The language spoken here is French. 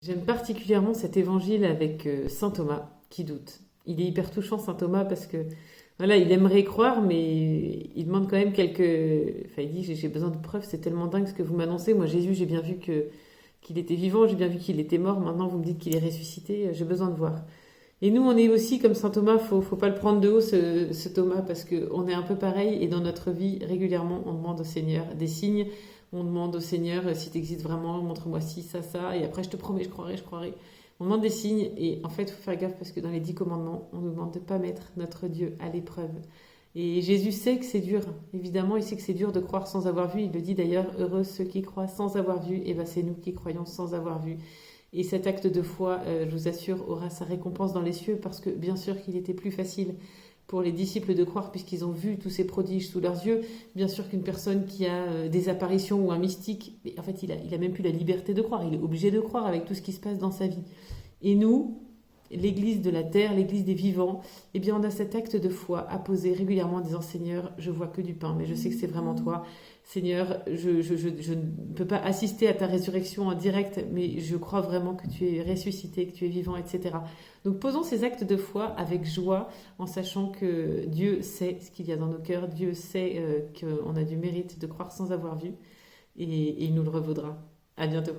J'aime particulièrement cet évangile avec saint Thomas qui doute. Il est hyper touchant, saint Thomas, parce que voilà, il aimerait croire, mais il demande quand même quelques. Enfin, il dit j'ai besoin de preuves, c'est tellement dingue ce que vous m'annoncez. Moi, Jésus, j'ai bien vu qu'il était vivant, j'ai bien vu qu'il était mort. Maintenant, vous me dites qu'il est ressuscité, j'ai besoin de voir. Et nous, on est aussi comme saint Thomas, faut pas le prendre de haut, ce Thomas, parce qu'on est un peu pareil. Et dans notre vie, régulièrement, on demande au Seigneur des signes. On demande au Seigneur si tu existes vraiment, montre-moi ci, ça. Et après, je te promets, je croirai, je croirai. On demande des signes. Et en fait, il faut faire gaffe parce que dans les 10 commandements, on nous demande de ne pas mettre notre Dieu à l'épreuve. Et Jésus sait que c'est dur. Évidemment, il sait que c'est dur de croire sans avoir vu. Il le dit d'ailleurs, heureux ceux qui croient sans avoir vu. Et bien, c'est nous qui croyons sans avoir vu. Et cet acte de foi, je vous assure, aura sa récompense dans les cieux, parce que bien sûr qu'il était plus facile pour les disciples de croire puisqu'ils ont vu tous ces prodiges sous leurs yeux. Bien sûr qu'une personne qui a des apparitions ou un mystique, en fait, il a même plus la liberté de croire. Il est obligé de croire avec tout ce qui se passe dans sa vie. Et nous, l'Église de la terre, l'Église des vivants, eh bien, on a cet acte de foi à poser régulièrement en disant Seigneur, je vois que du pain, mais je sais que c'est vraiment toi. Seigneur, je ne peux pas assister à ta résurrection en direct, mais je crois vraiment que tu es ressuscité, que tu es vivant, etc. Donc posons ces actes de foi avec joie, en sachant que Dieu sait ce qu'il y a dans nos cœurs, Dieu sait qu'on a du mérite de croire sans avoir vu, et il nous le revaudra. À bientôt.